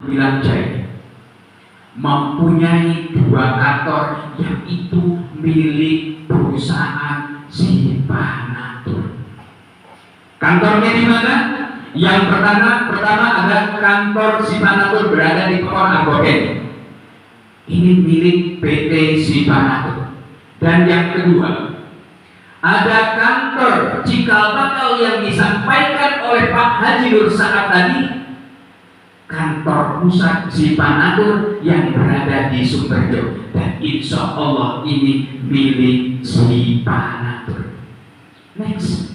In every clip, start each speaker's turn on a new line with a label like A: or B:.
A: bilang Jaya mempunyai 2 kantor yang itu milik perusahaan Sipanatur. Kantornya di mana? Yang pertama ada kantor Sipanatur berada di Pohon Agoken. Ini milik PT Sipanatur. Dan yang kedua, ada kantor cikal bakal yang disampaikan oleh Pak Haji Nur Saad tadi, kantor pusat Sipanatur yang berada di Sumberjo, dan insya Allah ini milik Sipanatur. Next,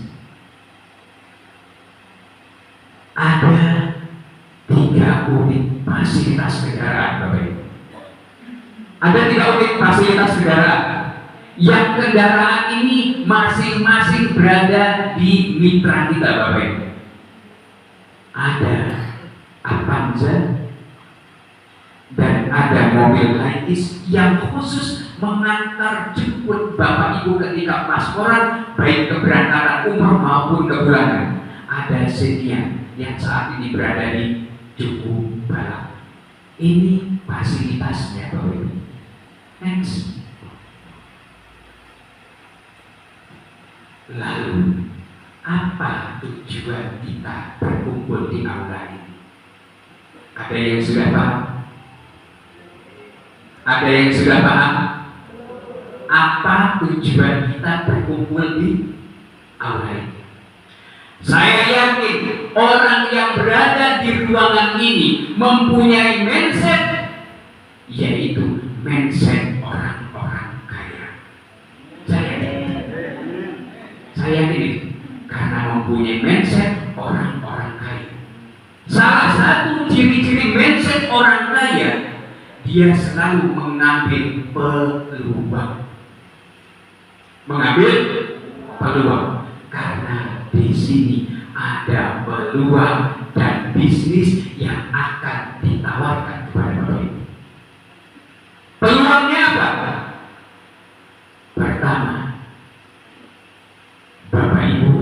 A: ada 3 unit fasilitas kendaraan, Bapak Ibu. Ada 3 unit fasilitas kendaraan. Yang kendaraan ini masing-masing berada di mitra kita, Bapak Ibu. Ada Avanza dan ada mobil Laitis yang khusus mengantar jemput Bapak Ibu ketika pasporan, baik keberangkatan umroh maupun kepulangan. Ada Xenia yang saat ini berada di Juku Balak. Ini fasilitasnya, Bapak Ibu. Next. Lalu apa tujuan kita berkumpul di aula ini? Ada yang sudah paham? Ada yang sudah paham? Apa tujuan kita berkumpul di aula ini? Saya yakin orang yang berada di ruangan ini mempunyai mindset, yaitu mindset orang-orang kaya. Saya yakin karena mempunyai mindset orang-orang kaya. Salah satu ciri-ciri mindset orang kaya, dia selalu mengambil peluang. Mengambil peluang karena di sini ada peluang dan bisnis yang akan ditawarkan kepada Bapak Ibu. Peluangnya apa? Pertama, Bapak Ibu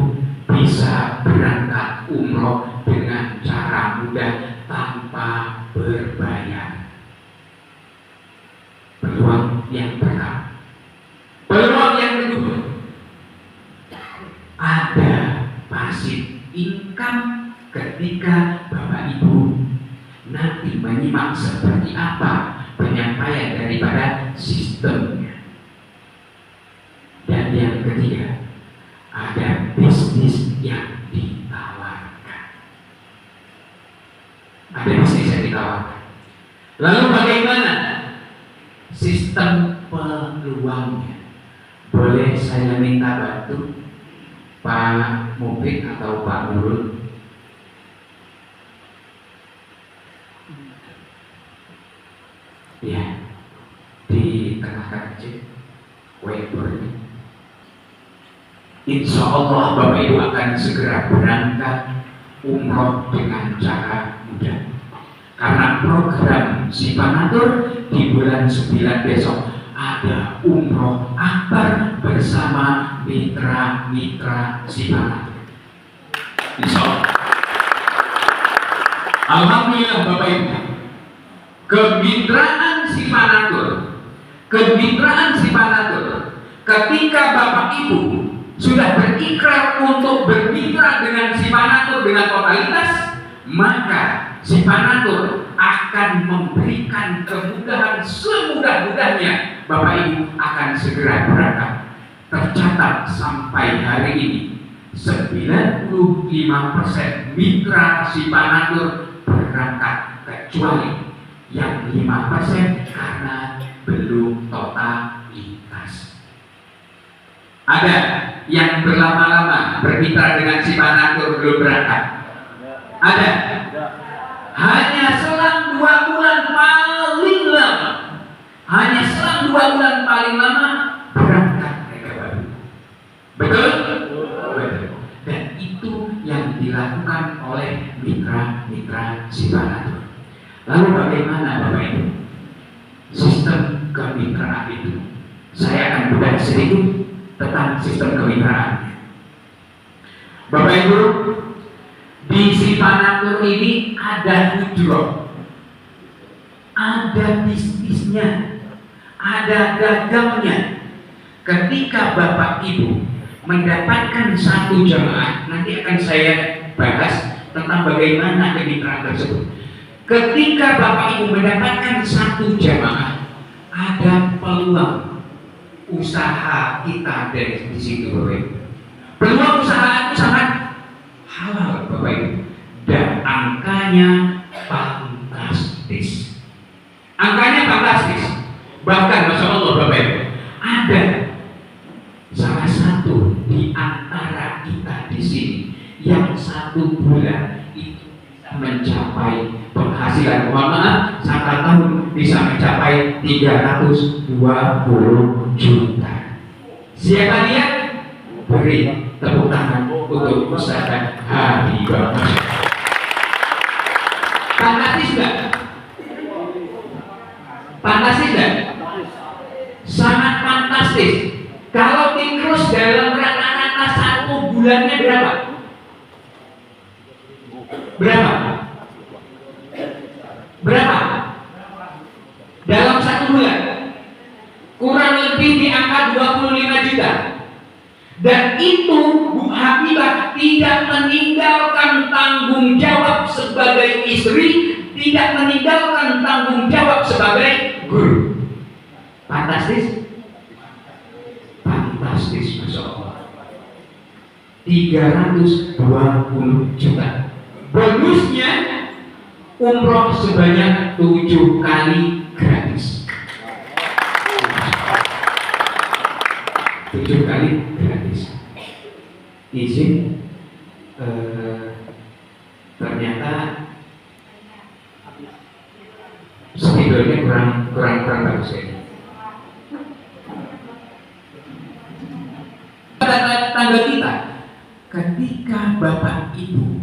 A: bisa berangkat umroh dengan cara mudah tanpa berbayar. Peluang yang pertama. Peluang yang kedua, ada pasif income ketika Bapak Ibu nanti menyimak seperti apa penyampaian daripada sistemnya. Dan yang ketiga, ada bisnis yang ditawarkan. Ada bisnis yang ditawarkan. Lalu bagaimana sistem peluangnya? Boleh saya minta bantu Pak Mufid atau Pak Nurul? Ya, di tengah-tengah aja whiteboard ini. Insya Allah Bapak Ibu akan segera berangkat umroh dengan cara mudah. Karena program Sipanatur di bulan 9 besok ada umroh akbar bersama mitra-mitra Sipanatur. Insya Allah. Alhamdulillah Bapak Ibu, kemitraan Sipanatur, ketika Bapak Ibu sudah berikrar untuk bermitra dengan Sipanatur dengan totalitas, maka Sipanatur akan memberikan kemudahan semudah-mudahnya. Bapak Ibu akan segera berangkat. Tercatat sampai hari ini 95% mitra Sipanatur berangkat, kecuali yang 5% karena belum totalitas. Ada yang berlama-lama bermitra dengan Sipanatur belum berangkat. Ada. Hanya selang 2 bulan paling lama. Hanya selang 2 bulan paling lama berangkat mereka baru. Betul? Betul. Dan itu yang dilakukan oleh mitra-mitra Sipanatur. Lalu bagaimana Bapak Ibu sistem kemitraan itu? Saya akan bedah sedikit tentang sistem kemitraan. Bapak Ibu, di Sipanatur ini ada hujroh. ada bisnisnya, ada dagangnya. Ketika Bapak Ibu mendapatkan satu jamaah, nanti akan saya bahas tentang bagaimana kemitraan tersebut. Ketika Bapak Ibu mendapatkan satu jamaah, ada peluang usaha kita dari di situ, Bapak Ibu. Peluang usaha itu sangat halal, Bapak Ibu, dan angkanya fantastis. Angkanya fantastis. Bahkan Masya Allah, Bapak Ibu, ada salah satu di antara kita di sini yang 1 bulan itu bisa mencapai penghasilan, mohon maaf, 1 tahun bisa mencapai 320 juta. Siapa dia? Beri tepuk tangan untuk Ustaz Habibah. Fantastis nggak? Fantastis nggak? Sangat fantastis. Kalau tikus dalam rata-rata 1 bulannya berapa? Berapa? Berapa? Dalam 1 bulan kurang lebih di angka 25 juta. Dan itu Bu Habibah tidak meninggalkan tanggung jawab sebagai istri, tidak meninggalkan tanggung jawab sebagai guru. Fantastis? Fantastis, Masya Allah. 320 juta. Bonusnya umroh sebanyak 7 kali gratis. 7 kali gratis. Izin ternyata spidolnya kurang bagus ya. Tangga kita, ketika Bapak Ibu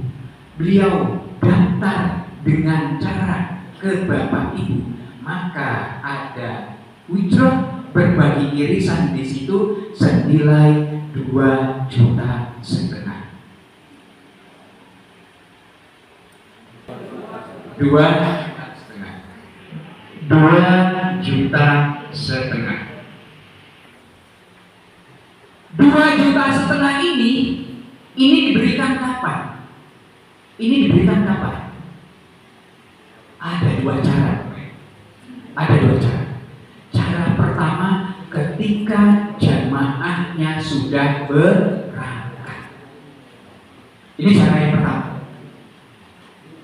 A: beliau daftar dengan cara ke Bapak Ibu, maka ada withdraw berbagi irisan di situ senilai 2,5 juta. 2,5 juta. 2,5 juta ini diberikan kapan? Ini diberikan kapan? Ada 2 cara. Ada 2 cara. Cara pertama, ketika jamaahnya sudah berangkat. Ini cara yang pertama.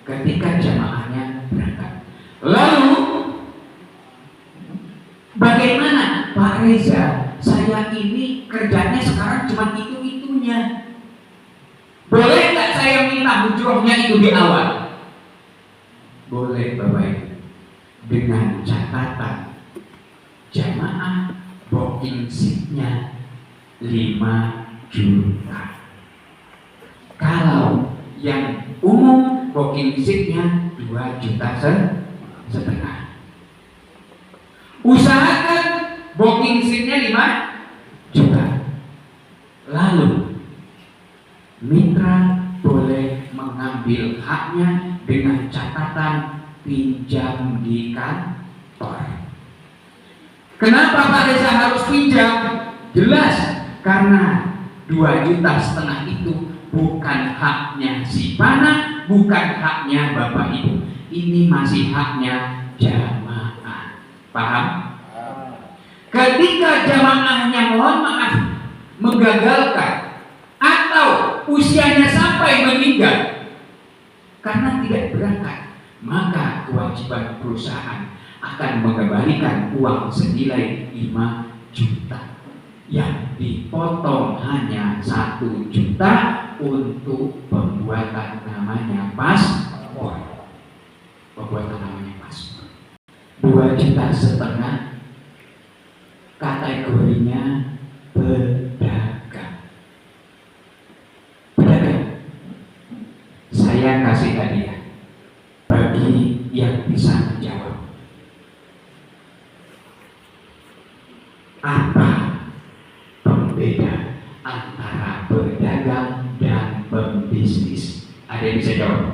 A: Ketika jamaahnya berangkat. Lalu bagaimana Pak Reza? Saya ini kerjanya sekarang cuma itu-itunya. Boleh nggak saya minta hujrohnya itu di awal? Boleh, Bapak Ibu. Dengan catatan jamaah booking seatnya 5 juta. Kalau yang umum booking seatnya 2,5 juta. Usahakan booking seatnya 5 juta. Lalu mitra boleh mengambil haknya dengan catatan pinjam di kantor. Kenapa Pak Reza harus pinjam? Jelas, karena 2,5 juta itu bukan haknya si Pana, bukan haknya Bapak Ibu. Ini masih haknya jamaah. Paham? Ketika jamaahnya mohon maaf menggagalkan atau usianya sampai meninggal karena tidak berangkat, maka kewajiban perusahaan akan mengembalikan uang senilai 5 juta yang dipotong hanya 1 juta untuk pembuatan namanya paspor. Pembuatan namanya paspor. 2,5 juta kategorinya pedagang. Saya kasih hadiah bagi yang bisa menjawab. Apa pembeda antara pedagang dan pembisnis? Ada yang bisa jawab?